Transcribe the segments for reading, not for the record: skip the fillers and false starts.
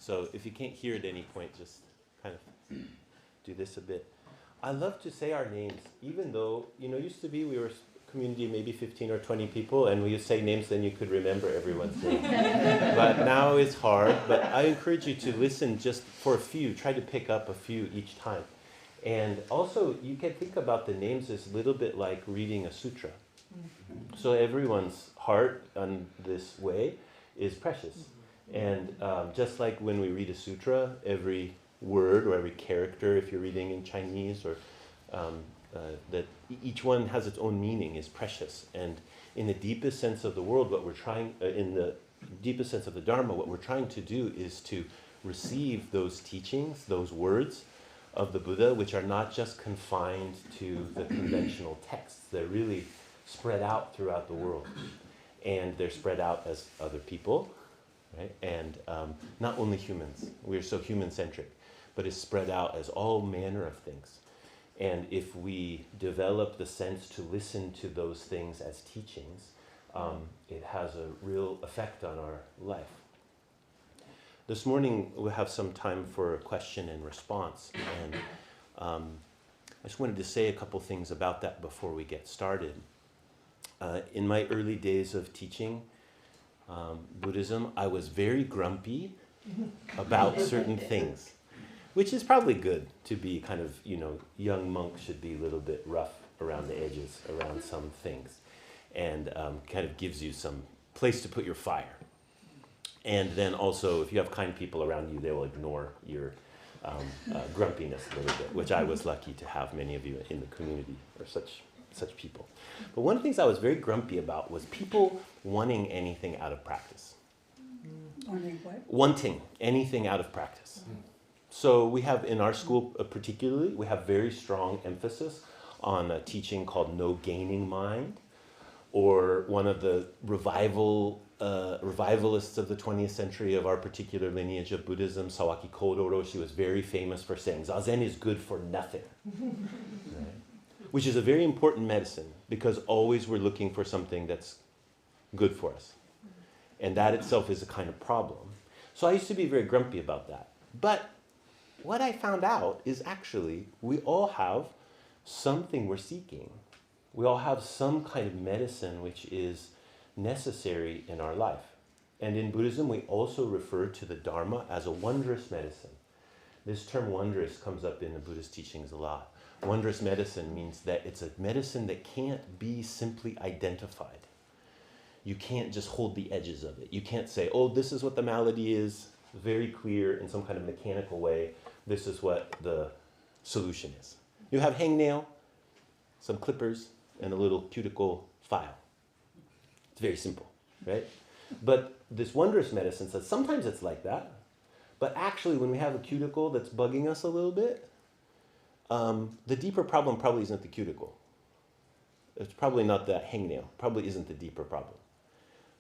So if you can't hear at any point, just kind of do this a bit. I love to say our names, even though, used to be we were a community maybe 15 or 20 people, and we used to say names, then you could remember everyone's name. But now it's hard, but I encourage you to listen just for a few. Try to pick up a few each time. And also, you can think about the names as a little bit like reading a sutra. So everyone's heart on this way is precious. And just like when we read a sutra, every word or every character, if you're reading in Chinese, or that each one has its own meaning, is precious. And in the deepest sense of the world, what we're trying, in the deepest sense of the Dharma, what we're trying to do is to receive those teachings, those words of the Buddha, which are not just confined to the conventional texts. They're really spread out throughout the world. And they're spread out as other people, right? And not only humans. We're so human-centric. But it's spread out as all manner of things. And if we develop the sense to listen to those things as teachings, it has a real effect on our life. This morning we'll have some time for a question and response. And I just wanted to say a couple things about that before we get started. In my early days of teaching Buddhism, I was very grumpy about certain things. Which is probably good to be kind of, young monks should be a little bit rough around the edges, around some things. And kind of gives you some place to put your fire. And then also, if you have kind people around you, they will ignore your grumpiness a little bit, which I was lucky to have many of you in the community, or such people. But one of the things I was very grumpy about was people wanting anything out of practice. Wanting what? Wanting anything out of practice. So we have, in our school particularly, we have very strong emphasis on a teaching called no gaining mind, or one of the revivalists of the 20th century of our particular lineage of Buddhism, Sawaki Kodoro, she was very famous for saying, Zazen is good for nothing. Right? Which is a very important medicine, because always we're looking for something that's good for us. And that itself is a kind of problem. So I used to be very grumpy about that. But what I found out is actually we all have something we're seeking. We all have some kind of medicine which is necessary in our life. And in Buddhism, we also refer to the Dharma as a wondrous medicine. This term wondrous comes up in the Buddhist teachings a lot. Wondrous medicine means that it's a medicine that can't be simply identified. You can't just hold the edges of it. You can't say, oh, this is what the malady is, very clear in some kind of mechanical way. This is what the solution is. You have hangnail, some clippers, and a little cuticle file. It's very simple, right? But this wondrous medicine says sometimes it's like that, but actually when we have a cuticle that's bugging us a little bit, the deeper problem probably isn't the cuticle. It's probably not that hangnail. Probably isn't the deeper problem.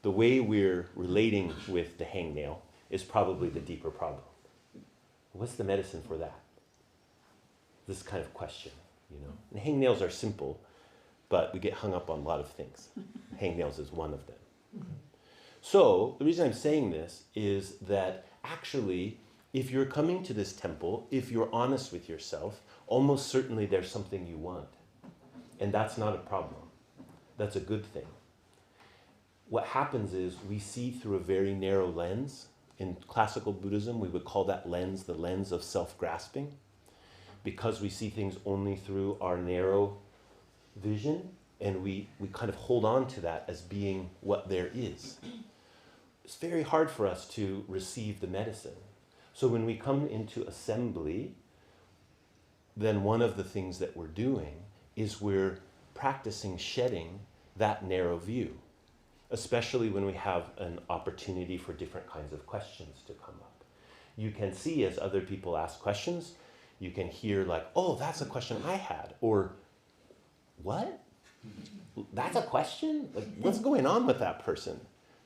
The way we're relating with the hangnail is probably the deeper problem. What's the medicine for that? This kind of question, And hangnails are simple, but we get hung up on a lot of things. Hangnails is one of them. So the reason I'm saying this is that actually, if you're coming to this temple, if you're honest with yourself, almost certainly there's something you want. And that's not a problem. That's a good thing. What happens is we see through a very narrow lens. In classical Buddhism, we would call that lens the lens of self-grasping, because we see things only through our narrow vision, and we kind of hold on to that as being what there is. It's very hard for us to receive the medicine. So when we come into assembly, then one of the things that we're doing is we're practicing shedding that narrow view, especially when we have an opportunity for different kinds of questions to come up. You can see as other people ask questions, you can hear like, oh, that's a question I had, or what? That's a question? Like, what's going on with that person,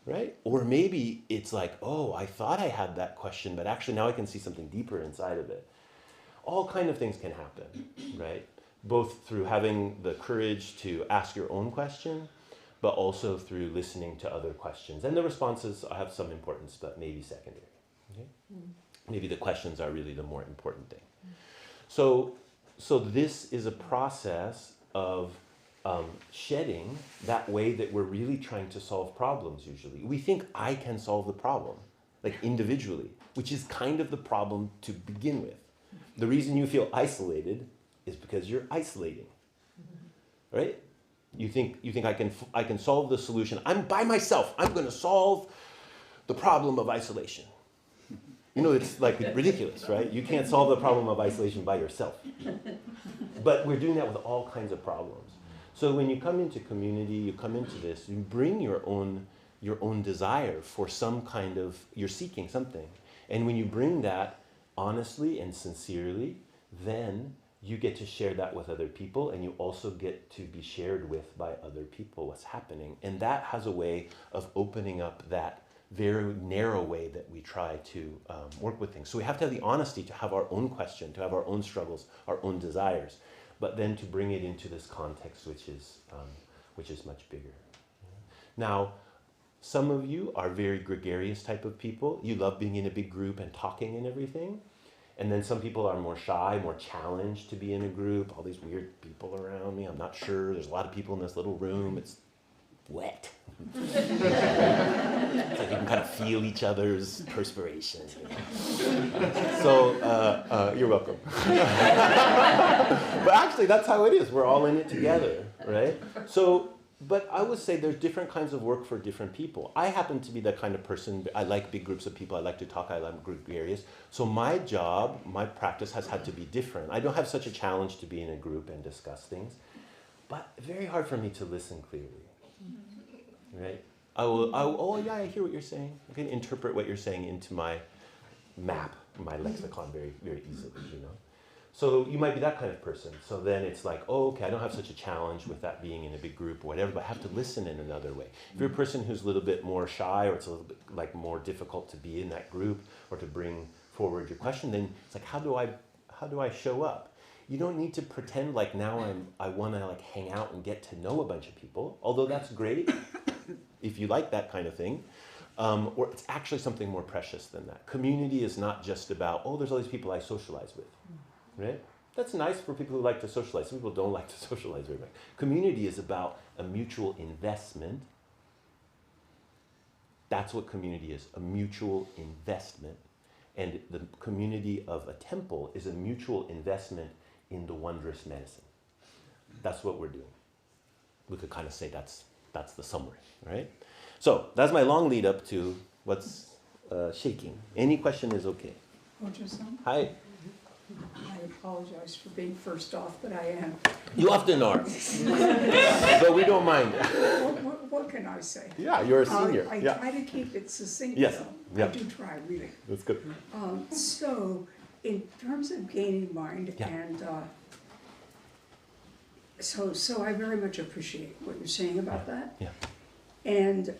right? Or maybe it's like, oh, I thought I had that question, but actually now I can see something deeper inside of it. All kind of things can happen, right? Both through having the courage to ask your own question, but also through listening to other questions. And the responses have some importance, but maybe secondary. Okay? Maybe the questions are really the more important thing. So this is a process of shedding that way that we're really trying to solve problems usually. We think I can solve the problem, like individually, which is kind of the problem to begin with. The reason you feel isolated is because you're isolating, right? You think I can solve the solution. I'm by myself. I'm going to solve the problem of isolation. You know, it's like ridiculous, right? You can't solve the problem of isolation by yourself. But we're doing that with all kinds of problems. So when you come into community, you come into this, you bring your own desire for some kind of, you're seeking something. And when you bring that honestly and sincerely, then you get to share that with other people, and you also get to be shared with by other people what's happening. And that has a way of opening up that very narrow way that we try to work with things. So we have to have the honesty to have our own question, to have our own struggles, our own desires, but then to bring it into this context which is much bigger. Now, some of you are very gregarious type of people. You love being in a big group and talking and everything. And then some people are more shy, more challenged to be in a group. All these weird people around me. I'm not sure. There's a lot of people in this little room. It's wet. It's like you can kind of feel each other's perspiration. So you're welcome. But actually, that's how it is. We're all in it together, right? So, but I would say there's different kinds of work for different people. I happen to be the kind of person, I like big groups of people, I like to talk, I like gregarious. So my job, my practice has had to be different. I don't have such a challenge to be in a group and discuss things, but very hard for me to listen clearly, right? Oh yeah, I hear what you're saying. I can interpret what you're saying into my map, my lexicon very, very easily, you know? So you might be that kind of person. So then it's like, oh, okay, I don't have such a challenge with that being in a big group or whatever, but I have to listen in another way. If you're a person who's a little bit more shy, or it's a little bit like more difficult to be in that group or to bring forward your question, then it's like, how do I show up? You don't need to pretend like now I want to like hang out and get to know a bunch of people, although that's great if you like that kind of thing. Or it's actually something more precious than that. Community is not just about, oh, there's all these people I socialize with. Right? That's nice for people who like to socialize. Some people don't like to socialize very much. Community is about a mutual investment. That's what community is, a mutual investment. And the community of a temple is a mutual investment in the wondrous medicine. That's what we're doing. We could kind of say that's the summary, right? So that's my long lead up to what's shaking. Any question is okay. Ojo-san, Hi. I apologize for being first off, but I am. You often are. But we don't mind. What can I say? Yeah, you're a senior. I Yeah. try to keep it succinct. Yes. Though. Yeah. I do try, really. That's good. So, in terms of gaining mind, Yeah. and so I very much appreciate what you're saying about that. Yeah. And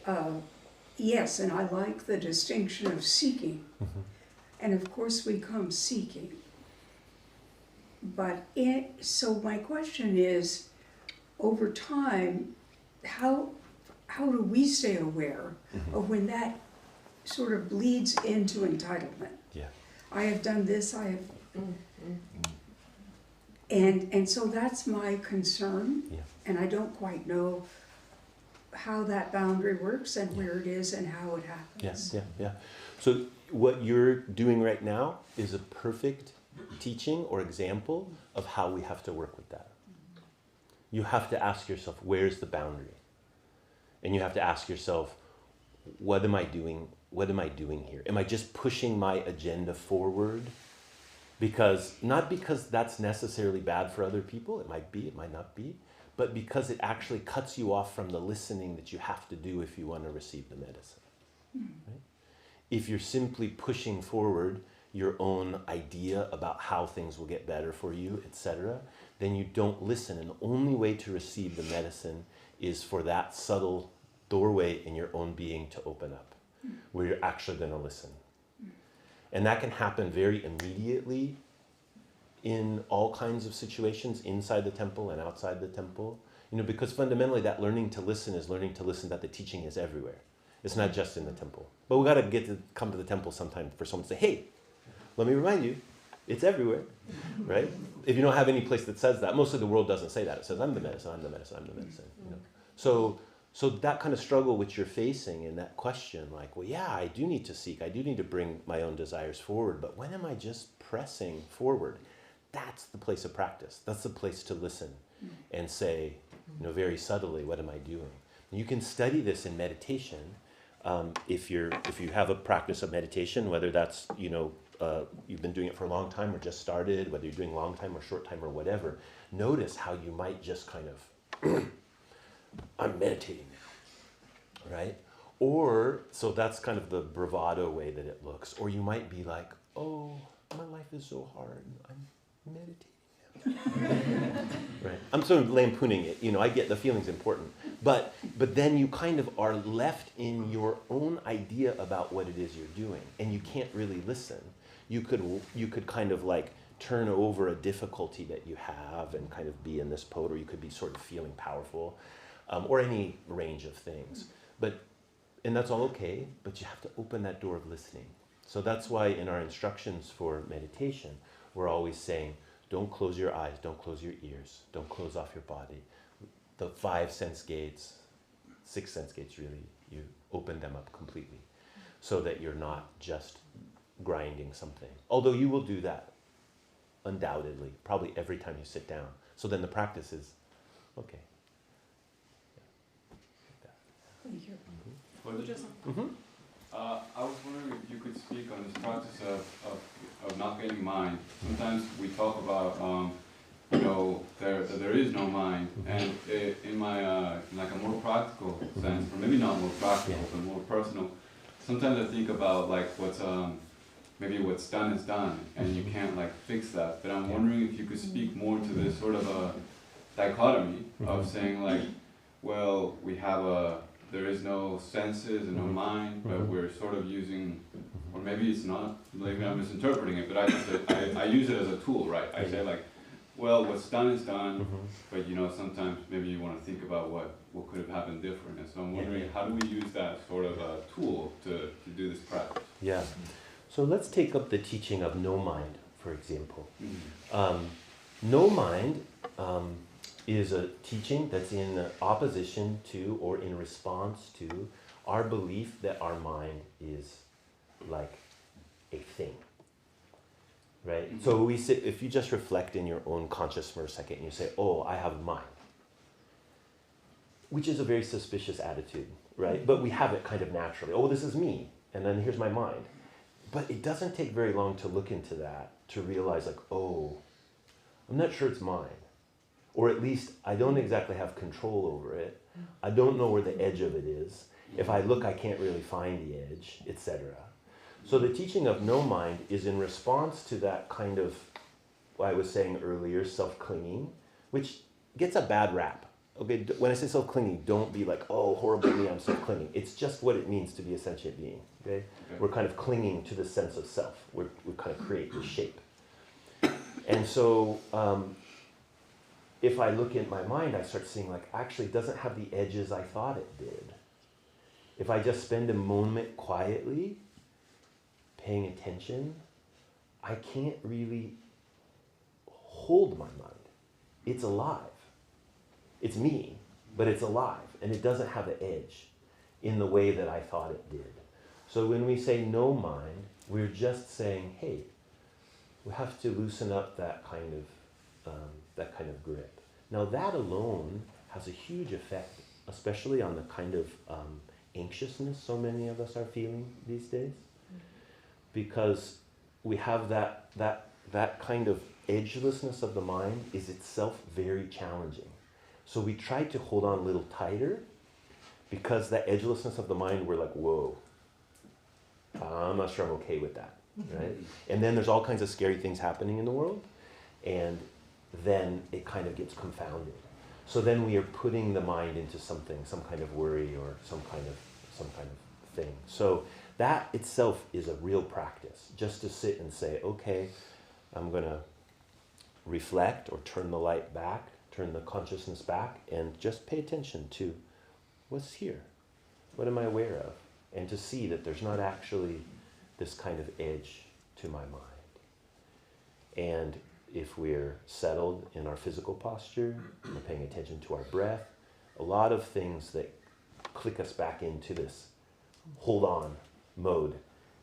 yes, and I like the distinction of seeking. Mm-hmm. And of course we come seeking. But so my question is, over time, how do we stay aware of when that sort of bleeds into entitlement? Yeah. I have done this, I have, and so that's my concern. Yeah. And I don't quite know how that boundary works and where it is and how it happens. Yes. Yeah. So what you're doing right now is a perfect teaching or example of how we have to work with that. You have to ask yourself, where's the boundary? And you have to ask yourself, what am I doing? What am I doing here? Am I just pushing my agenda forward? Not because that's necessarily bad for other people, it might be, it might not be, but because it actually cuts you off from the listening that you have to do if you want to receive the medicine. Right? If you're simply pushing forward your own idea about how things will get better for you, etc., then you don't listen. And the only way to receive the medicine is for that subtle doorway in your own being to open up, where you're actually going to listen. And that can happen very immediately in all kinds of situations, inside the temple and outside the temple. Because fundamentally that learning to listen is learning to listen that the teaching is everywhere. It's not just in the temple. But we got to come to the temple sometime for someone to say, hey, let me remind you, it's everywhere, right? If you don't have any place that says that, most of the world doesn't say that. It says, I'm the medicine, I'm the medicine, I'm the medicine. You know? So that kind of struggle which you're facing and that question, like, well, yeah, I do need to seek. I do need to bring my own desires forward. But when am I just pressing forward? That's the place of practice. That's the place to listen and say, very subtly, what am I doing? You can study this in meditation. If you have a practice of meditation, whether that's, you've been doing it for a long time or just started, whether you're doing long time or short time or whatever, notice how you might just kind of, I'm meditating now, right? Or, so that's kind of the bravado way that it looks. Or you might be like, oh, my life is so hard, I'm meditating now. Right? I'm sort of lampooning it, I get the feeling's important. But then you kind of are left in your own idea about what it is you're doing, and you can't really listen. You could kind of like turn over a difficulty that you have and kind of be in this pose, or you could be sort of feeling powerful, or any range of things. And that's all okay, but you have to open that door of listening. So that's why in our instructions for meditation, we're always saying, don't close your eyes, don't close your ears, don't close off your body. The 5 sense gates, 6 sense gates really, you open them up completely so that you're not just grinding something. Although you will do that, undoubtedly, probably every time you sit down. So then the practice is, okay. Thank you. I was wondering if you could speak on this practice of not getting mind. Sometimes we talk about there is no mind, and in my like a more practical sense, or maybe not more practical, but more personal. Sometimes I think about like maybe what's done is done, and you can't like fix that. But I'm wondering if you could speak more to this sort of a dichotomy of saying like, well, there is no senses and no mind, but we're sort of using, or maybe it's not, maybe I'm misinterpreting it, but I use it as a tool, right? I say like, well, what's done is done, but sometimes maybe you want to think about what could have happened different. And so I'm wondering, how do we use that sort of a tool to do this practice? Yeah. So let's take up the teaching of no mind, for example. No mind is a teaching that's in opposition to or in response to our belief that our mind is like a thing. Right? Mm-hmm. So if you just reflect in your own consciousness for a second and you say, oh, I have a mind, which is a very suspicious attitude, right? But we have it kind of naturally. Oh, this is me, and then here's my mind. But it doesn't take very long to look into that, to realize like, oh, I'm not sure it's mine. Or at least I don't exactly have control over it. I don't know where the edge of it is. If I look, I can't really find the edge, etc. So the teaching of no mind is in response to that kind of, what I was saying earlier, self-clinging, which gets a bad rap. Okay, when I say self-clinging, don't be like, oh, horribly, I'm self-clinging. It's just what it means to be a sentient being. Okay? We're kind of clinging to the sense of self. We kind of create the shape. And so if I look at my mind, I start seeing like, actually, it doesn't have the edges I thought it did. If I just spend a moment quietly, paying attention, I can't really hold my mind. It's alive. It's me, but it's alive, and it doesn't have an edge in the way that I thought it did. So when we say no mind, we're just saying, hey, we have to loosen up that kind of grip. Now that alone has a huge effect, especially on the kind of anxiousness so many of us are feeling these days, because we have that kind of edgelessness of the mind is itself very challenging. So we try to hold on a little tighter, because that edgelessness of the mind, we're like, whoa, I'm not sure I'm okay with that, right? And then there's all kinds of scary things happening in the world, and then it kind of gets confounded. So then we are putting the mind into something, some kind of worry or some kind of thing. So that itself is a real practice, just to sit and say, okay, I'm going to reflect or turn the light back, turn the consciousness back, and just pay attention to what's here. What am I aware of? and to see that there's not actually this kind of edge to my mind. And if we're settled in our physical posture, we're paying attention to our breath, a lot of things that click us back into this hold on mode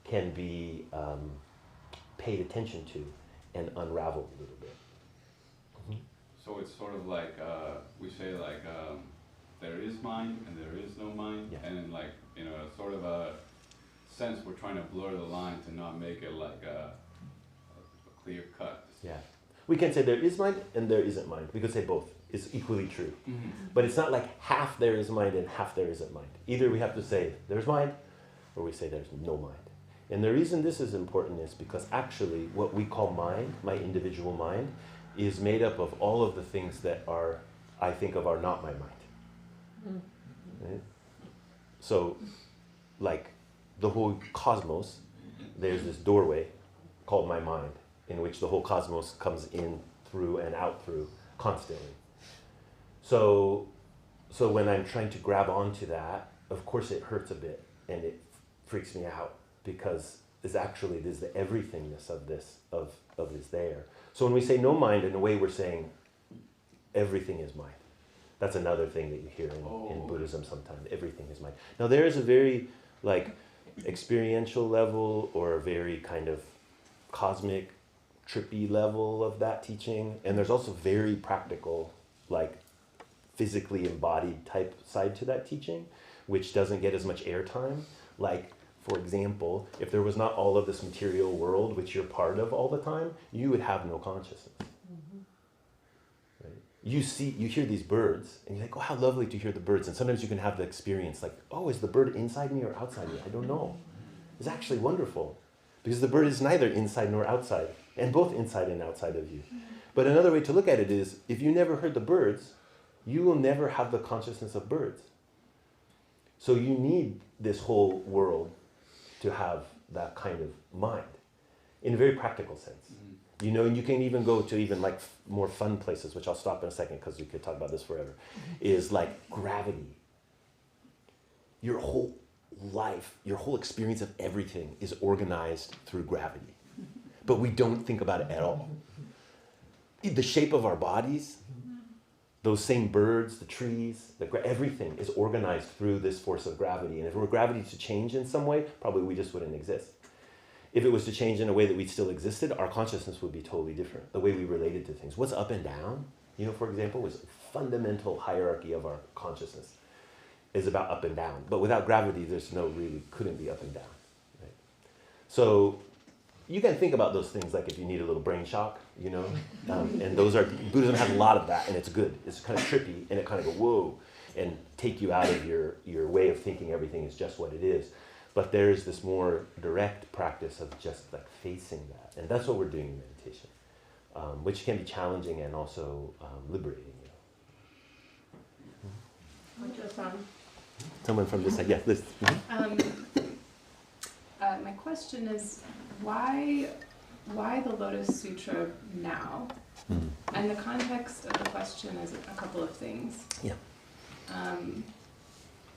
can be paid attention to and unraveled a little bit. So it's sort of like, we say like, there is mind and there is no mind, Yeah. and like, sort of a sense we're trying to blur the line to not make it like a clear cut. Yeah. We can say there is mind and there isn't mind. We could say both. It's equally true. Mm-hmm. But it's not like half there is mind and half there isn't mind. Either we have to say there's mind or we say there's no mind. And the reason this is important is because actually what we call mind, my individual mind, is made up of all of the things that are, I think of, are not my mind. Right? So, like the whole cosmos, there's this doorway called my mind, in which the whole cosmos comes in through and out through constantly. So when I'm trying to grab onto that, of course it hurts a bit and it freaks me out because there's the everythingness of this is there. So when we say no mind, in a way we're saying everything is mind. That's another thing that you hear in Buddhism sometimes. Everything is mind. Now there is a very experiential level or a very kind of cosmic, trippy level of that teaching, and there's also very practical, physically embodied type side to that teaching, which doesn't get as much airtime. Like, for example, if there was not all of this material world which you're part of all the time, you would have no consciousness. Right? You hear these birds, and you're like, oh, how lovely to hear the birds. And sometimes you can have the experience like, oh, is the bird inside me or outside me? I don't know. It's actually wonderful, because the bird is neither inside nor outside, and both inside and outside of you. But another way to look at it is, if you never heard the birds, you will never have the consciousness of birds. So you need this whole world to have that kind of mind, in a very practical sense. Mm-hmm. And you can even go to even more fun places, which I'll stop in a second because we could talk about this forever, is like gravity. Your whole life, your whole experience of everything is organized through gravity. But we don't think about it at all. The shape of our bodies, those same birds, the trees, everything is organized through this force of gravity. And if it were gravity to change in some way, probably we just wouldn't exist. If it was to change in a way that we still existed, our consciousness would be totally different. The way we related to things. What's up and down, for example, was a fundamental hierarchy of our consciousness. Is about up and down. But without gravity, couldn't be up and down. Right? So you can think about those things like if you need a little brain shock, and Buddhism has a lot of that, and it's good. It's kind of trippy, and it kind of go, whoa, and take you out of your way of thinking everything is just what it is. But there's this more direct practice of just facing that. And that's what we're doing in meditation, which can be challenging and also liberating. Someone from this side, yes, Liz. My question is, why the Lotus Sutra now? Mm-hmm. And the context of the question is a couple of things. Yeah.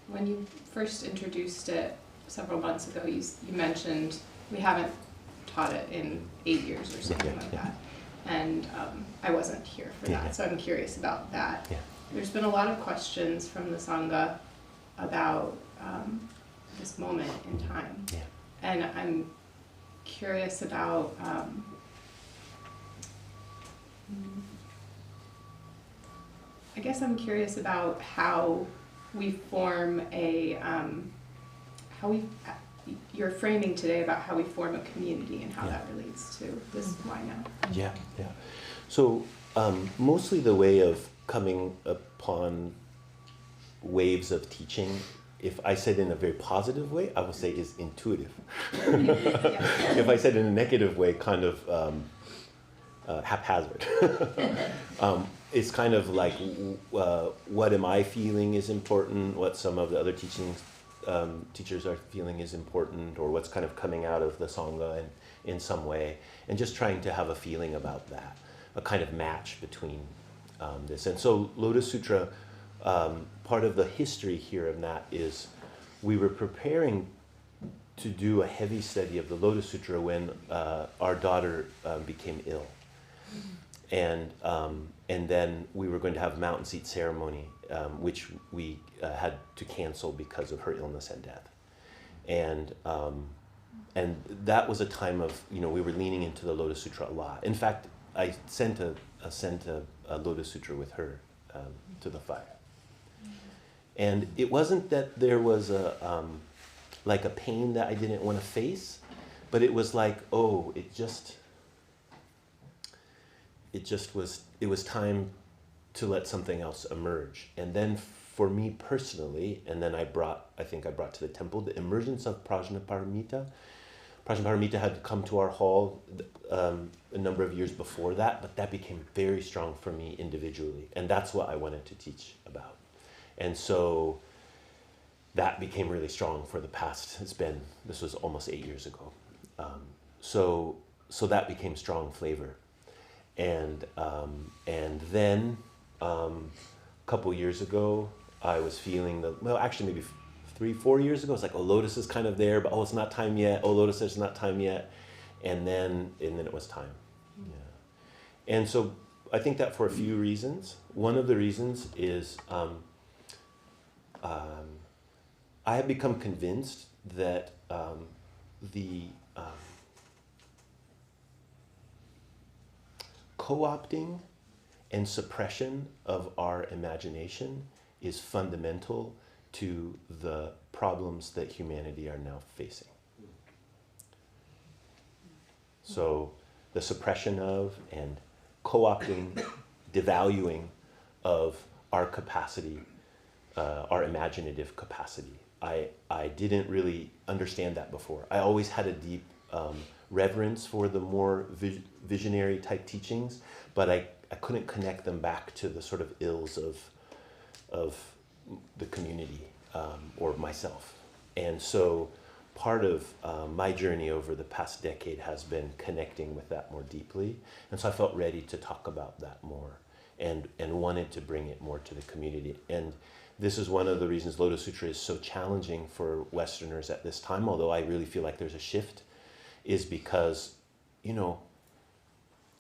When you first introduced it several months ago, you mentioned we haven't taught it in 8 years or something like that. And I wasn't here for that, so I'm curious about that. Yeah. There's been a lot of questions from the Sangha about this moment in time. Yeah. And I'm curious about I guess I'm curious about how we form you're framing today about how we form a community and how that relates to this why now. Yeah. So mostly the way of coming upon waves of teaching, if I said in a very positive way, I will say is intuitive. If I said in a negative way, kind of haphazard. It's kind of like what am I feeling is important, what some of the other teachers are feeling is important, or what's kind of coming out of the Sangha in some way, and just trying to have a feeling about that, a kind of match between this. And so Lotus Sutra, part of the history here of that is we were preparing to do a heavy study of the Lotus Sutra when our daughter became ill. And then we were going to have a mountain seat ceremony, which we had to cancel because of her illness and death. And that was a time of, we were leaning into the Lotus Sutra a lot. In fact, I sent a Lotus Sutra with her to the fire. And it wasn't that there was a pain that I didn't want to face, but it was like, it was time to let something else emerge. And then for me personally, and then I think I brought to the temple the emergence of Prajnaparamita. Prajnaparamita had come to our hall a number of years before that, but that became very strong for me individually. And that's what I wanted to teach about. And so that became really strong for the past, this was almost 8 years ago. So that became strong flavor. And then a couple years ago, I was feeling actually maybe 3-4 years ago, it's like, Lotus is kind of there, but it's not time yet. Lotus, it's not time yet. And then it was time. Yeah. And so I think that for a few reasons. One of the reasons is I have become convinced that the co-opting and suppression of our imagination is fundamental to the problems that humanity are now facing. So the suppression of and co-opting, devaluing of our capacity, our imaginative capacity. I didn't really understand that before. I always had a deep reverence for the more visionary type teachings, but I couldn't connect them back to the sort of ills of the community or myself. And so part of my journey over the past decade has been connecting with that more deeply. And so I felt ready to talk about that more and wanted to bring it more to the community. And this is one of the reasons Lotus Sutra is so challenging for Westerners at this time, although I really feel like there's a shift, is because,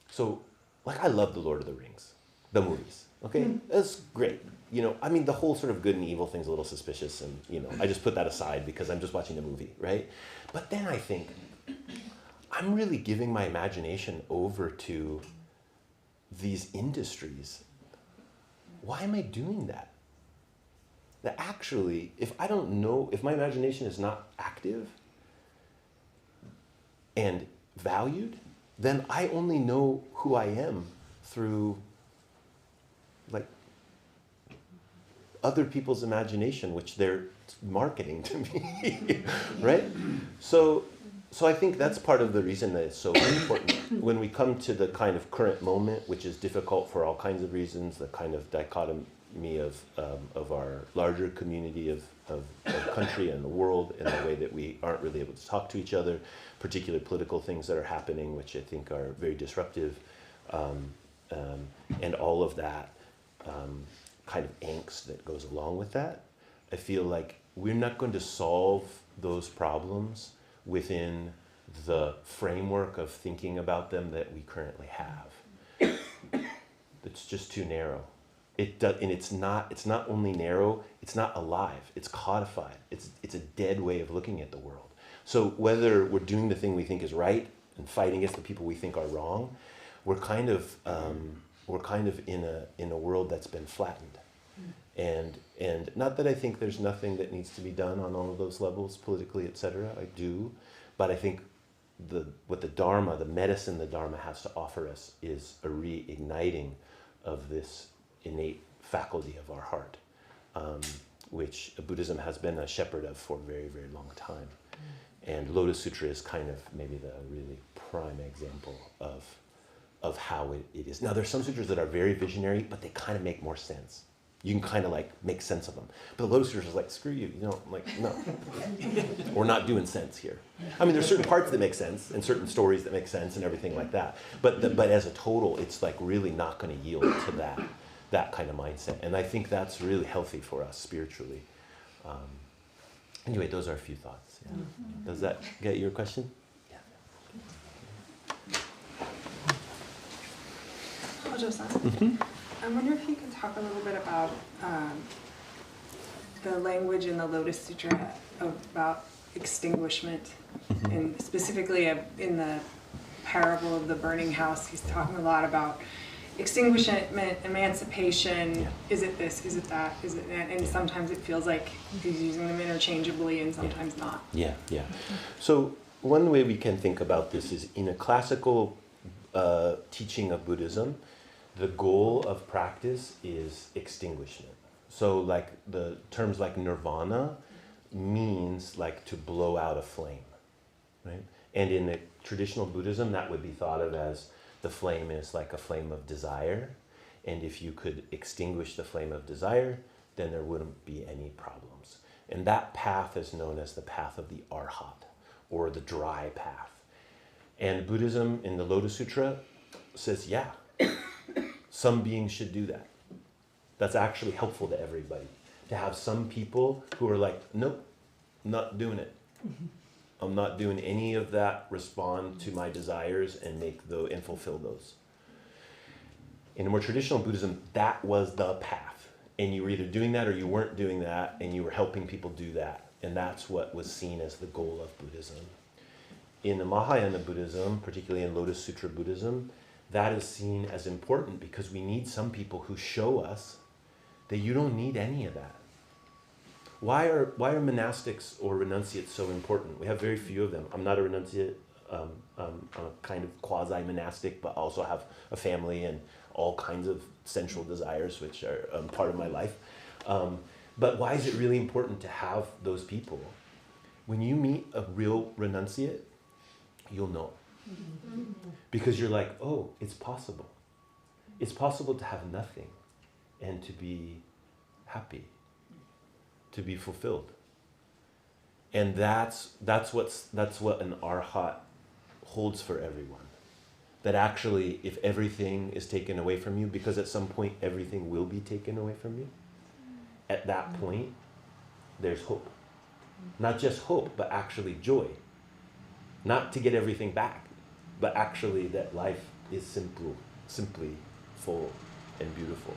so I love The Lord of the Rings, the movies, okay? That's great. The whole sort of good and evil thing's a little suspicious, and, I just put that aside because I'm just watching a movie, right? But then I think, I'm really giving my imagination over to these industries. Why am I doing that? That actually, if my imagination is not active and valued, then I only know who I am through other people's imagination, which they're marketing to me, right? So I think that's part of the reason that it's so important. When we come to the kind of current moment, which is difficult for all kinds of reasons, the kind of dichotomy of our larger community of country and the world, in the way that we aren't really able to talk to each other, particular political things that are happening, which I think are very disruptive, and all of that kind of angst that goes along with that. I feel like we're not going to solve those problems within the framework of thinking about them that we currently have. It's just too narrow. And it's not only narrow, it's not alive, it's codified. It's a dead way of looking at the world. So whether we're doing the thing we think is right and fighting against the people we think are wrong, we're kind of in a world that's been flattened. And not that I think there's nothing that needs to be done on all of those levels, politically, etc. I do, but I think what the Dharma, the medicine the Dharma has to offer us, is a reigniting of this innate faculty of our heart, which Buddhism has been a shepherd of for a very, very long time. And Lotus Sutra is kind of maybe the really prime example of how it is. Now, there's some sutras that are very visionary, but they kind of make more sense. You can kind of make sense of them. But the Lotus Sutra is like, screw you, no. We're not doing sense here. There's certain parts that make sense and certain stories that make sense and everything like that. But as a total, it's really not going to yield to that kind of mindset. And I think that's really healthy for us spiritually. Anyway, those are a few thoughts. Yeah. Does that get your question? Ojo-san, I wonder if you could talk a little bit about the language in the Lotus Sutra about extinguishment, and specifically in the parable of the burning house. He's talking a lot about extinguishment, emancipation. Yeah. Is it this? Is it that? Is it that? And sometimes it feels like he's using them interchangeably, and sometimes not. Yeah, yeah. So one way we can think about this is in a classical teaching of Buddhism, the goal of practice is extinguishment. So like the terms like nirvana means like to blow out a flame, right? And in the traditional Buddhism, that would be thought of as the flame is like a flame of desire. And if you could extinguish the flame of desire, then there wouldn't be any problems. And that path is known as the path of the Arhat, or the dry path. And Buddhism in the Lotus Sutra says, yeah, some beings should do that. That's actually helpful to everybody. To have some people who are like, nope, not doing it. I'm not doing any of that, respond to my desires and and fulfill those. In more traditional Buddhism, that was the path. And you were either doing that or you weren't doing that, and you were helping people do that. And that's what was seen as the goal of Buddhism. In the Mahayana Buddhism, particularly in Lotus Sutra Buddhism, that is seen as important because we need some people who show us that you don't need any of that. Why are monastics or renunciates so important? We have very few of them. I'm not a renunciate. I'm a kind of quasi-monastic, but also have a family and all kinds of sensual desires, which are part of my life. But why is it really important to have those people? When you meet a real renunciate, you'll know. Because you're like, oh, it's possible. It's possible to have nothing and to be happy, to be fulfilled. And that's what an arhat holds for everyone. That actually, if everything is taken away from you, because at some point everything will be taken away from you, at that point, there's hope. Not just hope, but actually joy. Not to get everything back, but actually that life is simply full and beautiful.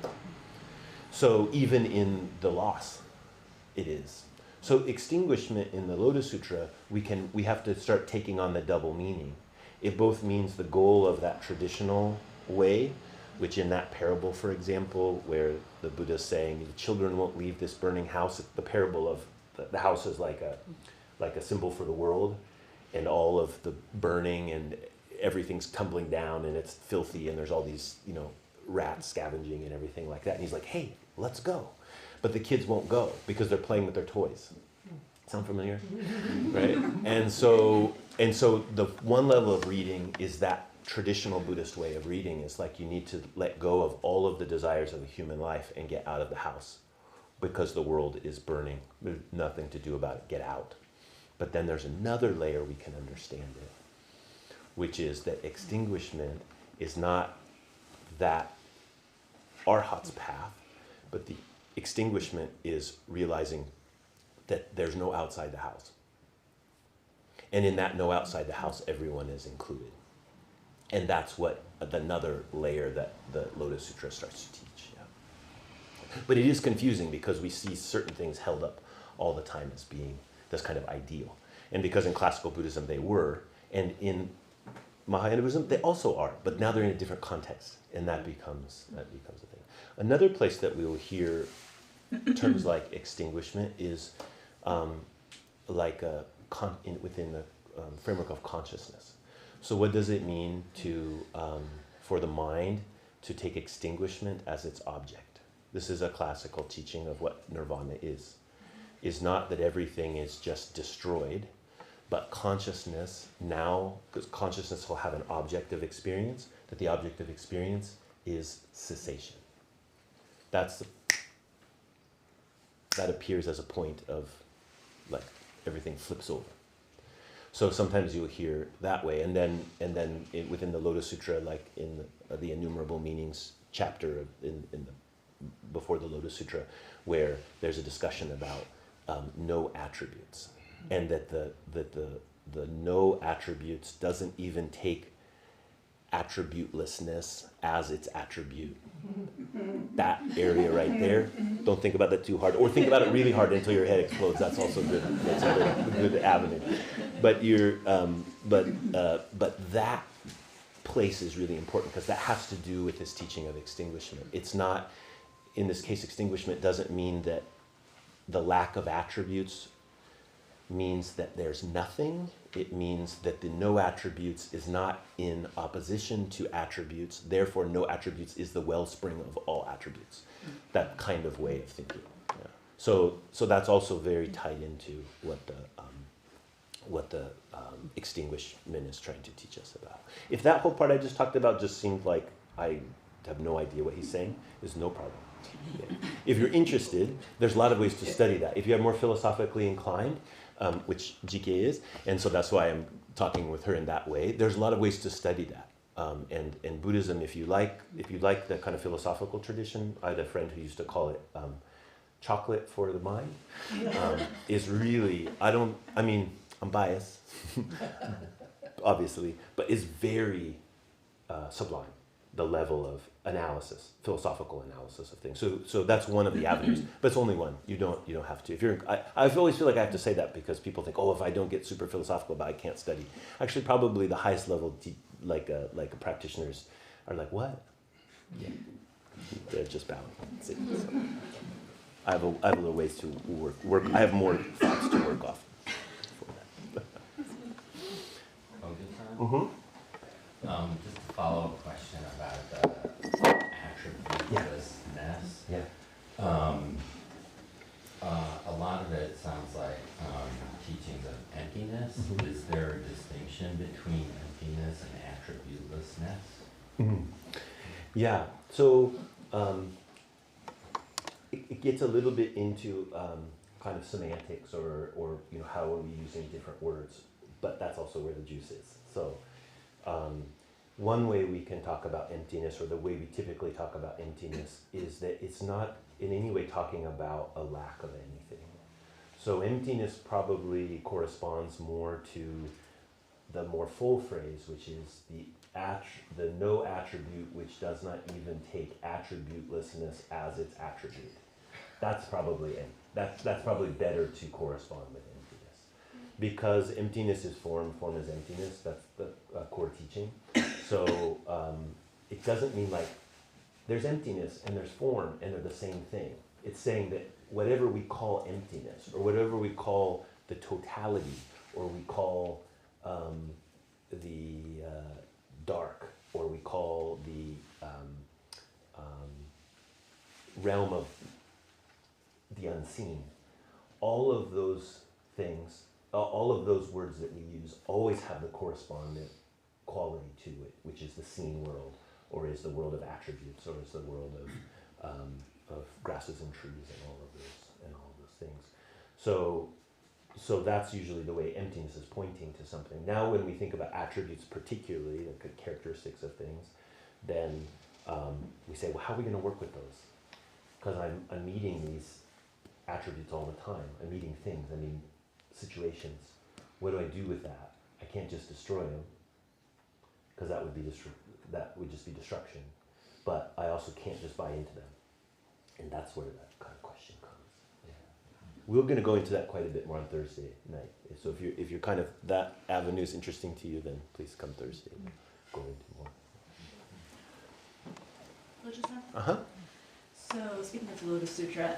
So even in the loss, it is. So extinguishment in the Lotus Sutra, we have to start taking on the double meaning. It both means the goal of that traditional way, which in that parable, for example, where the Buddha is saying, the children won't leave this burning house, the parable of the house is like a symbol for the world, and all of the burning and everything's tumbling down and it's filthy and there's all these, rats scavenging and everything like that. And he's like, hey, let's go. But the kids won't go because they're playing with their toys. Sound familiar? Right? And so the one level of reading is that traditional Buddhist way of reading is like you need to let go of all of the desires of the human life and get out of the house because the world is burning. There's nothing to do about it. Get out. But then there's another layer we can understand it, which is that extinguishment is not that arhat's path, but the extinguishment is realizing that there's no outside the house. And in that no outside the house, everyone is included. And that's what another layer that the Lotus Sutra starts to teach. Yeah. But it is confusing because we see certain things held up all the time as being this kind of ideal. And because in classical Buddhism they were, and in Mahayana Buddhism they also are, but now they're in a different context, and that becomes a thing. Another place that we will hear terms like extinguishment is within the framework of consciousness. So what does it mean for the mind to take extinguishment as its object? This is a classical teaching of what nirvana is not that everything is just destroyed, but consciousness now, because consciousness will have an object of experience, that the object of experience is cessation. That appears as a point of, like, everything flips over. So sometimes you'll hear that way, and then within the Lotus Sutra, like in the Innumerable Meanings chapter before the Lotus Sutra, where there's a discussion about no attributes. and that the no attributes doesn't even take attributelessness as its attribute. That area right there, don't think about that too hard, or think about it really hard until your head explodes. That's also good. That's a good avenue. But but that place is really important because that has to do with this teaching of extinguishment. It's not, in this case, extinguishment doesn't mean that the lack of attributes means that there's nothing. It means that the no attributes is not in opposition to attributes. Therefore, no attributes is the wellspring of all attributes. That kind of way of thinking. Yeah. So that's also very tied into what the extinguishment is trying to teach us about. If that whole part I just talked about just seemed like I have no idea what he's saying, there's no problem. Yeah. If you're interested, there's a lot of ways to study that. If you're more philosophically inclined, which GK is, and so that's why I'm talking with her in that way. There's a lot of ways to study that, and Buddhism. If you like the kind of philosophical tradition, I had a friend who used to call it chocolate for the mind. Is really I'm biased, obviously, but it's very sublime. The level of analysis, philosophical analysis of things. So that's one of the avenues, but it's only one. You don't have to. I always feel like I have to say that because people think, oh, if I don't get super philosophical about it, I can't study. Actually, probably the highest level, practitioners are like, what? Yeah, they're just bowing. That's it. So I have a little ways to work. I have more thoughts to work off. Mm-hmm. Just a follow-up question about the attributelessness. Yeah. A lot of it sounds like teachings of emptiness. Mm-hmm. Is there a distinction between emptiness and attributelessness? Mm-hmm. Yeah. So it gets a little bit into kind of semantics or how are we using different words, but that's also where the juice is. So one way we can talk about emptiness, or the way we typically talk about emptiness, is that it's not in any way talking about a lack of anything. So emptiness probably corresponds more to the more full phrase, which is the no attribute which does not even take attributelessness as its attribute. That's probably better to correspond with emptiness, because emptiness is form is emptiness. That's the core teaching. So it doesn't mean like there's emptiness and there's form and they're the same thing. It's saying that whatever we call emptiness, or whatever we call the totality, or we call the dark, or we call the realm of the unseen, all of those things, all of those words that we use always have the correspondent quality to it, which is the seen world, or is the world of attributes, or is the world of grasses and trees and all of those things. So that's usually the way emptiness is pointing to something. Now when we think about attributes particularly, the characteristics of things, then we say, well, how are we going to work with those? Because I'm meeting these attributes all the time. I'm meeting things, I mean situations. What do I do with that? I can't just destroy them, because that would just be destruction. But I also can't just buy into them. And that's where that kind of question comes. Yeah. We're going to go into that quite a bit more on Thursday night. So if you're kind of, that avenue is interesting to you, then please come Thursday. Go into more. Uh-huh. So speaking of the Lotus Sutra,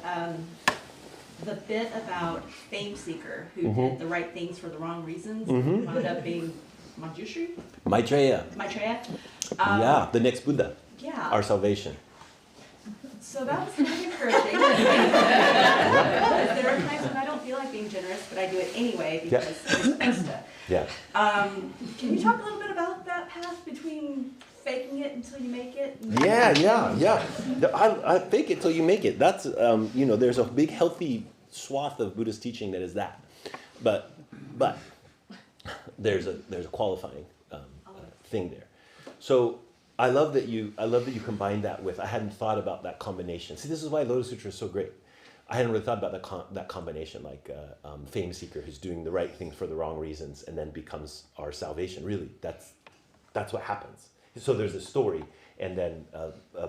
the bit about fame seeker who Mm-hmm. did the right things for the wrong reasons Mm-hmm. wound up being Manjushri? Maitreya. Maitreya? Yeah, the next Buddha, Yeah. our salvation. So that was kind of encouraging. Because there are times when I don't feel like being generous, but I do it anyway because I'm supposed to. Yeah. Can you talk a little bit about that path between faking it until you make it? Yeah. I fake it till you make it. That's, there's a big healthy swath of Buddhist teaching that is that. But there's a qualifying thing there. So I love that you combine that with, I hadn't thought about that combination. See, this is why Lotus Sutra is so great. I hadn't really thought about that combination, like fame seeker who's doing the right thing for the wrong reasons and then becomes our salvation. Really, that's what happens. So there's a story, and then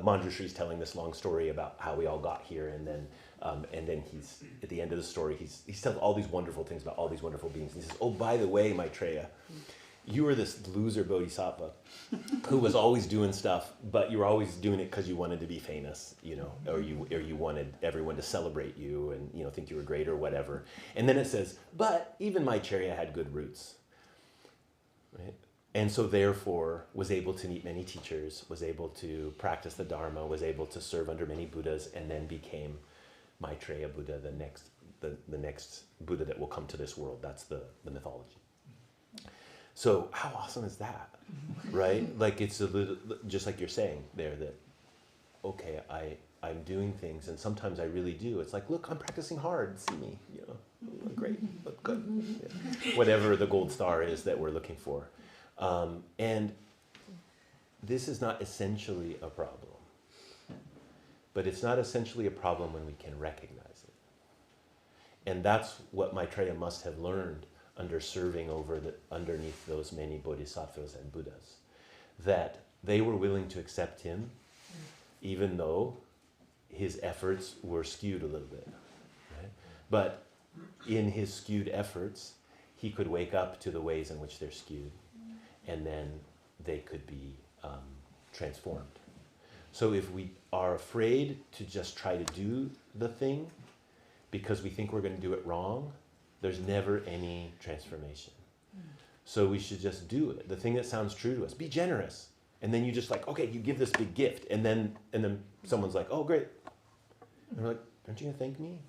Manjushri's telling this long story about how we all got here, and then he's at the end of the story, he tells all these wonderful things about all these wonderful beings. And he says, "Oh, by the way, Maitreya, you were this loser bodhisattva who was always doing stuff, but you were always doing it because you wanted to be famous, you know, or you wanted everyone to celebrate you and, you know, think you were great or whatever." And then it says, "But even Maitreya had good roots, right? And so therefore was able to meet many teachers, was able to practice the Dharma, was able to serve under many Buddhas, and then became Maitreya Buddha, the next Buddha that will come to this world." That's the mythology. So how awesome is that, right? Like it's a little, just like you're saying there, that, okay, I'm doing things, and sometimes I really do. It's like, look, I'm practicing hard, see me, you know, look great, look good. Yeah. Whatever the gold star is that we're looking for. And this is not essentially a problem, but it's not essentially a problem when we can recognize it. And that's what Maitreya must have learned under serving underneath those many bodhisattvas and Buddhas, that they were willing to accept him even though his efforts were skewed a little bit. Right? But in his skewed efforts, he could wake up to the ways in which they're skewed, and then they could be transformed. So if we are afraid to just try to do the thing because we think we're going to do it wrong, there's never any transformation. So we should just do it. The thing that sounds true to us. Be generous. And then you just like, okay, you give this big gift. And then someone's like, oh, great. And we're like, aren't you going to thank me?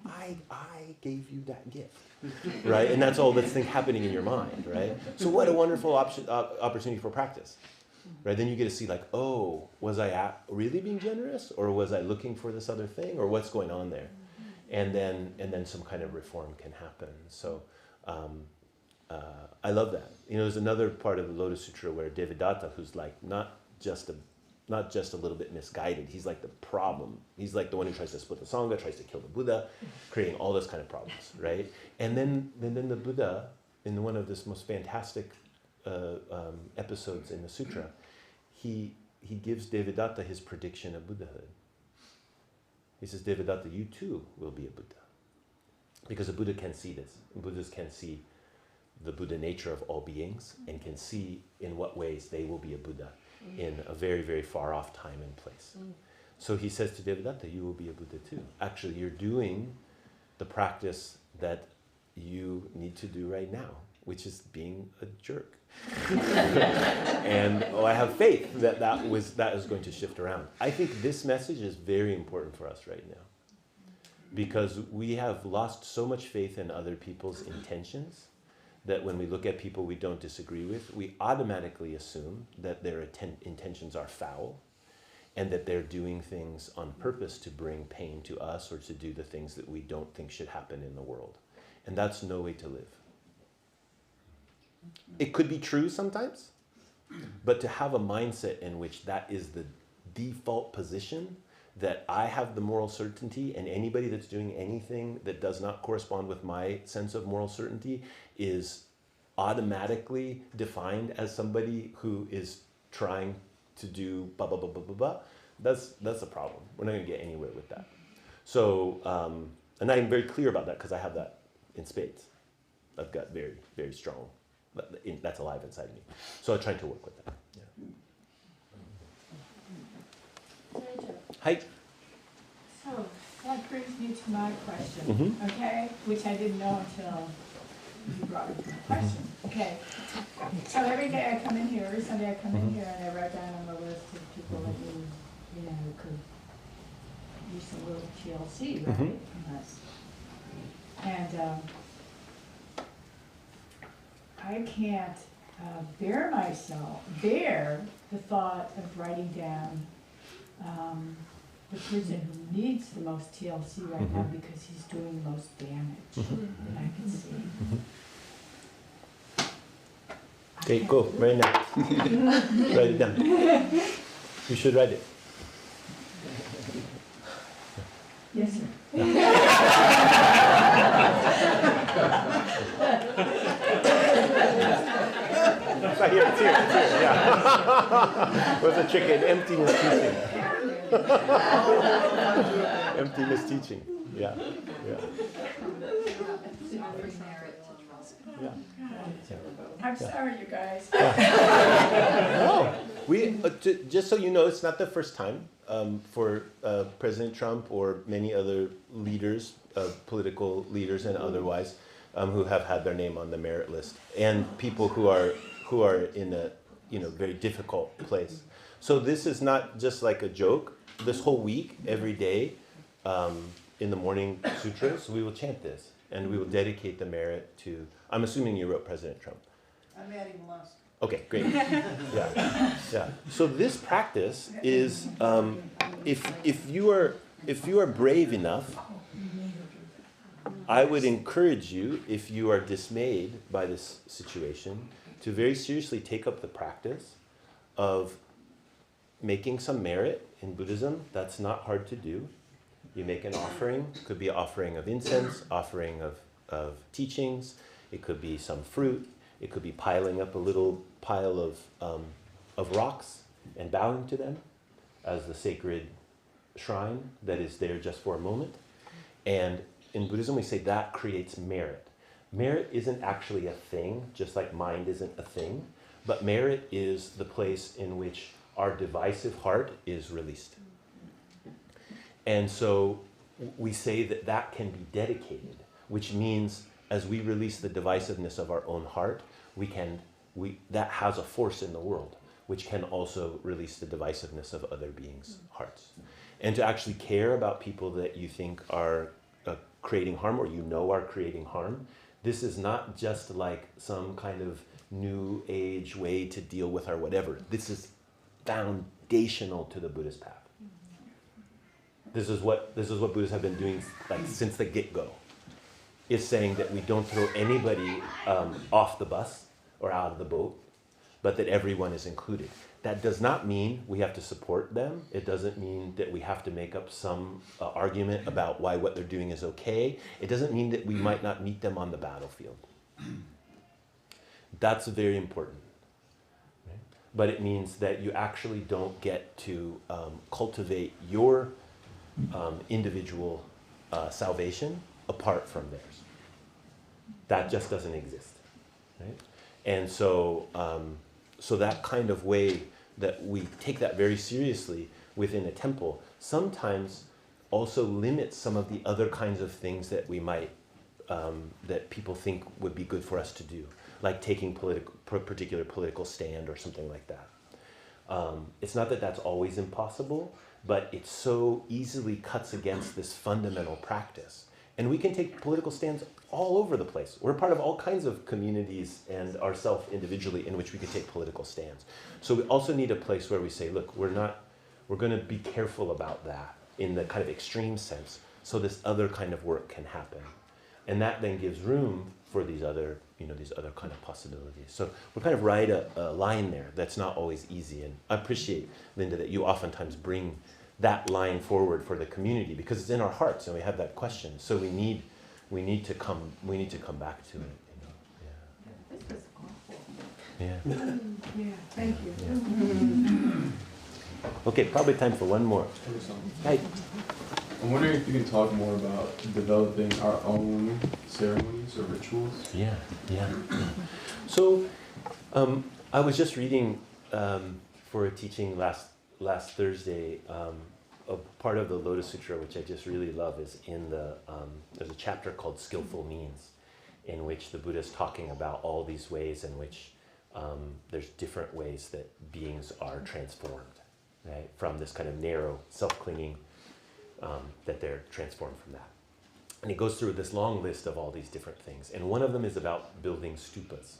I gave you that gift. Right? And that's all this thing happening in your mind, right? So what a wonderful opportunity for practice. Right? Then you get to see like, oh, was I really being generous? Or was I looking for this other thing? Or what's going on there? And then some kind of reform can happen. So I love that. You know, there's another part of the Lotus Sutra where Devadatta, who's like not just a little bit misguided, he's like the problem. He's like the one who tries to split the Sangha, tries to kill the Buddha, creating all those kind of problems, right? And then the Buddha, in one of this most fantastic episodes in the sutra, he gives Devadatta his prediction of Buddhahood. He says, Devadatta, you too will be a Buddha. Because a Buddha can see this. Buddhas can see the Buddha nature of all beings and can see in what ways they will be a Buddha in a very, very far off time and place. So he says to Devadatta, you will be a Buddha too. Actually, you're doing the practice that you need to do right now, which is being a jerk. And I have faith that is going to shift around. I think this message is very important for us right now, because we have lost so much faith in other people's intentions that when we look at people we don't disagree with, we automatically assume that their intentions are foul and that they're doing things on purpose to bring pain to us or to do the things that we don't think should happen in the world. And that's no way to live. It could be true sometimes, but to have a mindset in which that is the default position, that I have the moral certainty and anybody that's doing anything that does not correspond with my sense of moral certainty is automatically defined as somebody who is trying to do blah, blah, blah, blah, blah, blah, that's a problem. We're not going to get anywhere with that. So, and I'm very clear about that because I have that in spades. I've got very, very strong. That's alive inside me. So I'm trying to work with that. Yeah. Hi. So that brings me to my question, okay? Which I didn't know until you brought up my question. Okay. So every day I come in here, every Sunday I come in here and I write down on the list of people that you know, could use a little TLC, right? From us. And I can't bear the thought of writing down the person who needs the most TLC right now because he's doing the most damage that I can see. Okay, go, right now. Write it down. You should write it. Yes, sir. It's right here, it's here, yeah. What's the chicken? Emptiness teaching. Emptiness teaching, yeah, yeah. Yeah. I'm sorry, you guys. No, just so you know, it's not the first time for President Trump or many other leaders, political leaders and otherwise, who have had their name on the merit list, and people who are in a very difficult place. So this is not just like a joke. This whole week, every day, in the morning sutras, we will chant this, and we will dedicate the merit to. I'm assuming you wrote President Trump. I'm adding last. Okay, great. Yeah, yeah. So this practice is, if you are brave enough, I would encourage you, if you are dismayed by this situation, to very seriously take up the practice of making some merit in Buddhism. That's not hard to do. You make an offering. It could be an offering of incense, offering of teachings. It could be some fruit. It could be piling up a little pile of rocks and bowing to them as the sacred shrine that is there just for a moment. And in Buddhism, we say that creates merit. Merit isn't actually a thing, just like mind isn't a thing, but merit is the place in which our divisive heart is released. And so we say that that can be dedicated, which means as we release the divisiveness of our own heart, that has a force in the world, which can also release the divisiveness of other beings' hearts. And to actually care about people that you think are creating harm, or are creating harm, this is not just like some kind of new age way to deal with our whatever. This is foundational to the Buddhist path. This is what Buddhists have been doing since the get-go. Is saying that we don't throw anybody off the bus or out of the boat, but that everyone is included. That does not mean we have to support them. It doesn't mean that we have to make up some argument about why what they're doing is okay. It doesn't mean that we might not meet them on the battlefield. That's very important. Right? But it means that you actually don't get to cultivate your individual salvation apart from theirs. That just doesn't exist, right? And so, so that kind of way that we take that very seriously within a temple sometimes also limits some of the other kinds of things that we might, that people think would be good for us to do, like taking particular political stand or something like that. It's not that that's always impossible, but it so easily cuts against this fundamental practice. And we can take political stands all over the place. We're part of all kinds of communities and ourselves individually in which we could take political stands. So we also need a place where we say, look, we're going to be careful about that in the kind of extreme sense, so this other kind of work can happen. And that then gives room for these other kind of possibilities. So we kind of ride a line there that's not always easy. And I appreciate, Linda, that you oftentimes bring that line forward for the community, because it's in our hearts and we have that question. So we need to come back to it. This was awful. Yeah. Yeah, thank you. Yeah. Okay, probably time for one more. Hey. I'm wondering if you can talk more about developing our own ceremonies or rituals. Yeah. So I was just reading for a teaching last Thursday. A part of the Lotus Sutra, which I just really love, is in there's a chapter called Skillful Means, in which the Buddha is talking about all these ways in which there's different ways that beings are transformed, right? From this kind of narrow self-clinging, that they're transformed from that. And he goes through this long list of all these different things. And one of them is about building stupas.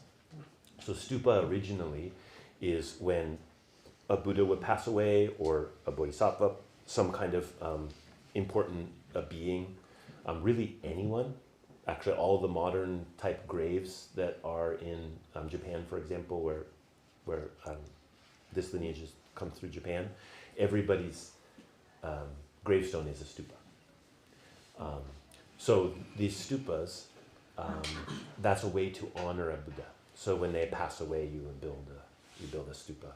So stupa originally is when a Buddha would pass away, or a bodhisattva, some kind of important being, really anyone. Actually, all the modern type graves that are in Japan, for example, where this lineage has come through Japan, everybody's gravestone is a stupa. So these stupas, that's a way to honor a Buddha. So when they pass away, you build a stupa.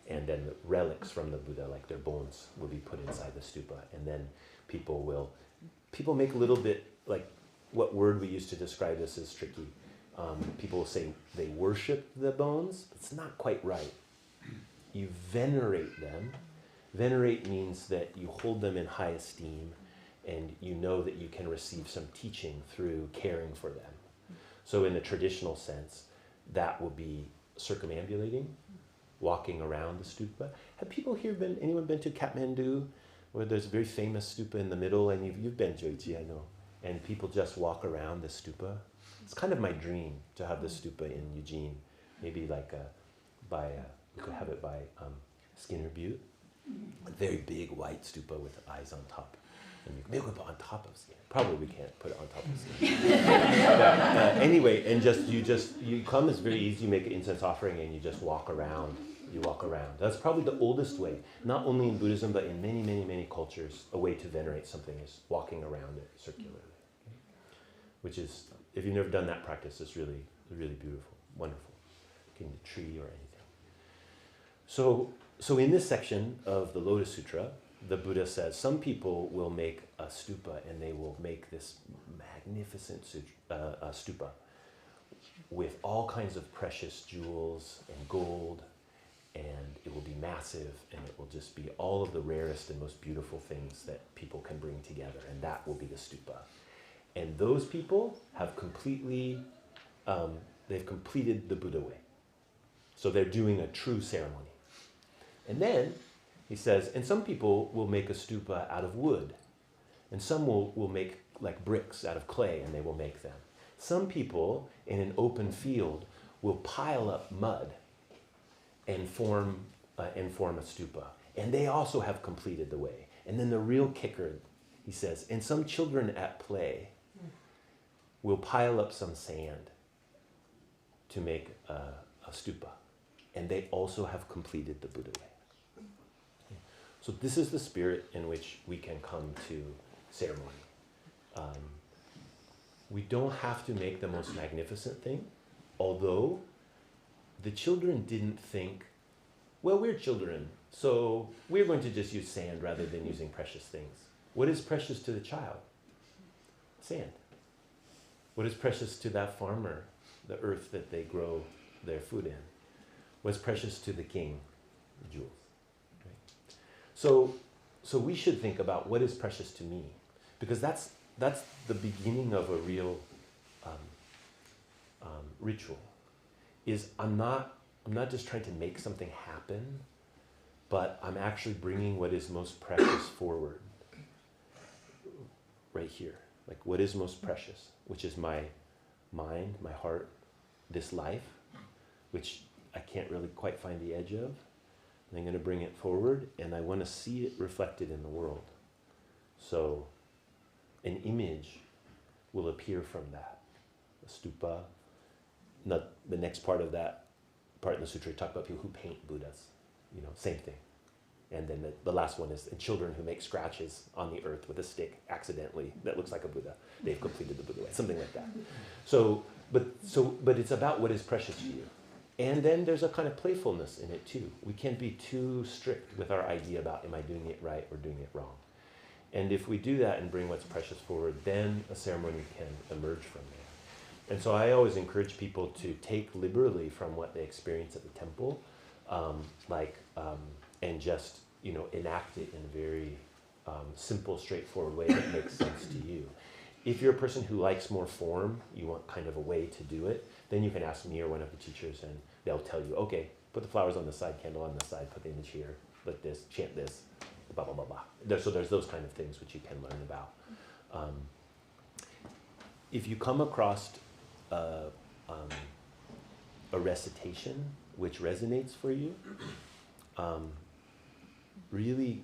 And then the relics from the Buddha, like their bones, will be put inside the stupa. And then people make a little bit, like what word we use to describe this is tricky. People will say they worship the bones. It's not quite right. You venerate them. Venerate means that you hold them in high esteem and you know that you can receive some teaching through caring for them. So in the traditional sense, that will be circumambulating, walking around the stupa. Have people here anyone been to Kathmandu, where there's a very famous stupa in the middle, and you've been, Joichi, I know, and people just walk around the stupa? It's kind of my dream to have the stupa in Eugene, maybe like we could have it by Skinner Butte, a very big white stupa with eyes on top. And maybe we put on top of Skinner. Probably we can't put it on top of Skinner. But anyway, and you come, it's very easy, you make an incense offering and you just walk around. You walk around. That's probably the oldest way, not only in Buddhism, but in many, many, many cultures, a way to venerate something is walking around it circularly. Okay? Which is, if you've never done that practice, it's really, really beautiful, wonderful. In the tree or anything. So in this section of the Lotus Sutra, the Buddha says some people will make a stupa and they will make this magnificent stupa with all kinds of precious jewels and gold, and it will be massive and it will just be all of the rarest and most beautiful things that people can bring together, and that will be the stupa. And those people have they've completed the Buddha way. So they're doing a true ceremony. And then he says, and some people will make a stupa out of wood, and some will make like bricks out of clay, and they will make them. Some people in an open field will pile up mud and form a stupa, and they also have completed the way. And then the real kicker, he says, and some children at play will pile up some sand to make a stupa, and they also have completed the Buddha way. So this is the spirit in which we can come to ceremony. We don't have to make the most magnificent thing, although the children didn't think, well, we're children, so we're going to just use sand rather than using precious things. What is precious to the child? Sand. What is precious to that farmer? The earth that they grow their food in. What's precious to the king? Jewels. Right? So we should think about what is precious to me, because that's the beginning of a real ritual. Is I'm not just trying to make something happen, but I'm actually bringing what is most precious forward. Right here, like what is most precious, which is my mind, my heart, this life, which I can't really quite find the edge of. And I'm going to bring it forward, and I want to see it reflected in the world. So an image will appear from that. A stupa. The next part of that part in the sutra, talk about people who paint Buddhas. Same thing. And then the last one is children who make scratches on the earth with a stick accidentally that looks like a Buddha. They've completed the Buddha way, something like that. But it's about what is precious to you. And then there's a kind of playfulness in it too. We can't be too strict with our idea about am I doing it right or doing it wrong. And if we do that and bring what's precious forward, then a ceremony can emerge from there. And so I always encourage people to take liberally from what they experience at the temple, and just enact it in a very simple, straightforward way that makes sense to you. If you're a person who likes more form, you want kind of a way to do it, then you can ask me or one of the teachers, and they'll tell you, okay, put the flowers on the side, candle on the side, put the image here, let this, chant this, blah, blah, blah, blah. So there's those kind of things which you can learn about. If you come across a recitation which resonates for you, really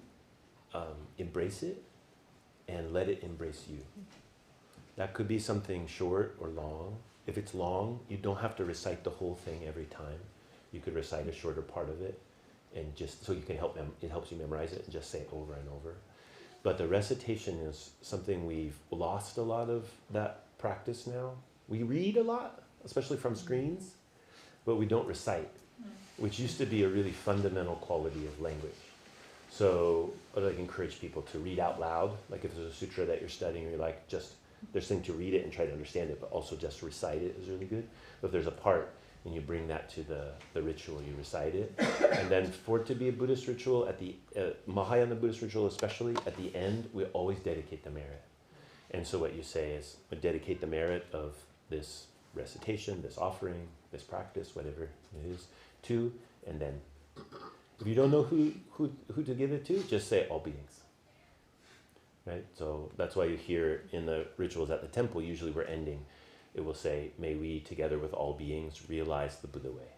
embrace it and let it embrace you. That could be something short or long. If it's long, you don't have to recite the whole thing every time. You could recite a shorter part of it, and just so you can it helps you memorize it, and just say it over and over. But the recitation is something we've lost a lot of that practice now. We read a lot, especially from screens, but we don't recite, which used to be a really fundamental quality of language. So I'd like encourage people to read out loud. Like if there's a sutra that you're studying, you're like, just, there's thing to read it and try to understand it, but also just recite it is really good. But if there's a part and you bring that to the ritual, you recite it. And then for it to be a Buddhist ritual, at the Mahayana Buddhist ritual especially, at the end, we always dedicate the merit. And so what you say is, we dedicate the merit of this recitation, this offering, this practice, whatever it is, to, and then if you don't know who to give it to, just say all beings. Right? So that's why you hear in the rituals at the temple, usually we're ending, it will say, may we together with all beings realize the Buddha way.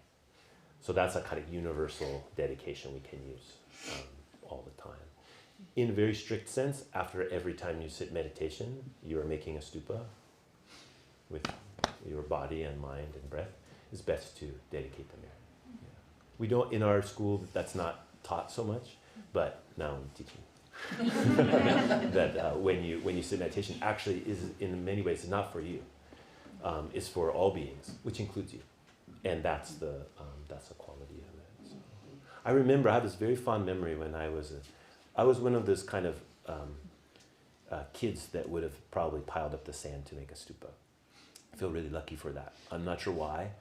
So that's a kind of universal dedication we can use all the time. In a very strict sense, after every time you sit meditation, you are making a stupa with your body and mind and breath. It's best to dedicate the merit. We don't, in our school, that's not taught so much, but now I'm teaching. That when you sit meditation, actually is in many ways not for you. It's for all beings, which includes you. And that's the quality of it. So, I remember, I have this very fond memory when I was one of those kind of kids that would have probably piled up the sand to make a stupa. I feel really lucky for that. I'm not sure why.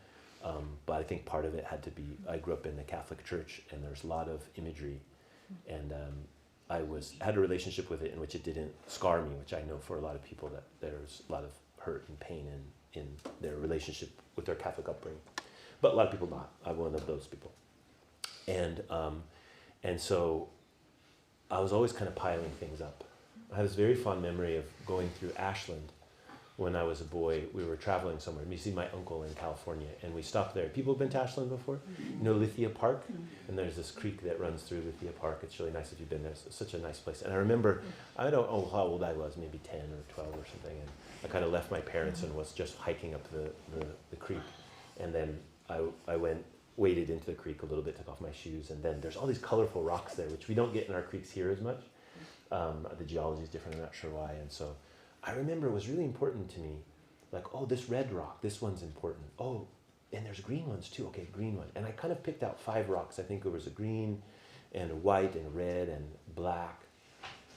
But I think part of it had to be, I grew up in the Catholic Church and there's a lot of imagery, and I had a relationship with it in which it didn't scar me, which I know for a lot of people that there's a lot of hurt and pain in their relationship with their Catholic upbringing. But a lot of people not. I'm one of those people. And so I was always kind of piling things up. I have this very fond memory of going through Ashland. When I was a boy, we were traveling somewhere. We see my uncle in California, and we stopped there. People have been to Ashland before? You know Lithia Park? And there's this creek that runs through Lithia Park. It's really nice if you've been there. It's such a nice place. And I remember, I don't know how old I was, maybe 10 or 12 or something, and I kind of left my parents and was just hiking up the creek. And then I waded into the creek a little bit, took off my shoes, and then there's all these colorful rocks there, which we don't get in our creeks here as much. The geology is different, I'm not sure why. And so I remember it was really important to me, like, oh, this red rock, this one's important. Oh, and there's green ones too. Okay, green one. And I kind of picked out 5 rocks. I think it was a green and a white and red and black.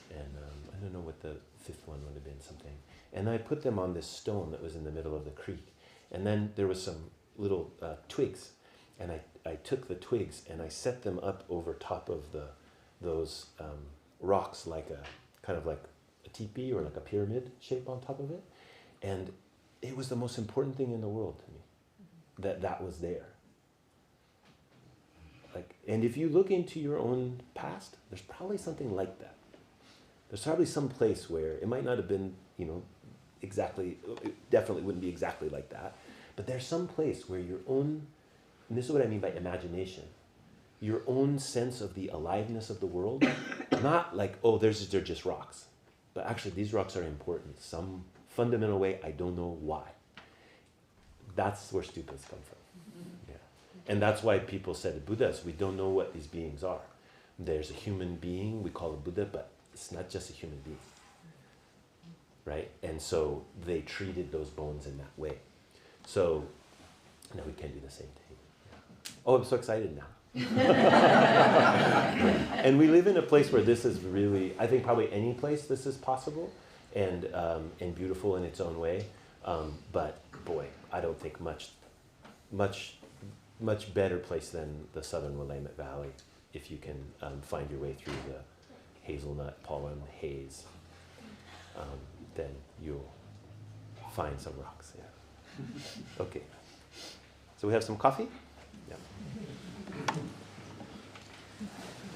And I don't know what the 5th one would have been, something. And I put them on this stone that was in the middle of the creek. And then there was some little twigs. And I took the twigs and I set them up over top of those rocks, like kind of like a teepee or like a pyramid shape on top of it. And it was the most important thing in the world to me, that was there. Like, and if you look into your own past, there's probably something like that. There's probably some place where it might not have been, exactly, it definitely wouldn't be exactly like that, but there's some place where your own, and this is what I mean by imagination, your own sense of the aliveness of the world, not like, oh, they're just rocks. But actually, these rocks are important. Some fundamental way, I don't know why. That's where stupas come from. Yeah. And that's why people said Buddhas, we don't know what these beings are. There's a human being, we call a Buddha, but it's not just a human being. Right? And so they treated those bones in that way. So now we can do the same thing. Yeah. Oh, I'm so excited now. And we live in a place where this is really, I think probably any place this is possible and beautiful in its own way. But boy, I don't think much better place than the southern Willamette Valley if you can find your way through the hazelnut pollen haze. Then you'll find some rocks. Yeah. Okay. So we have some coffee?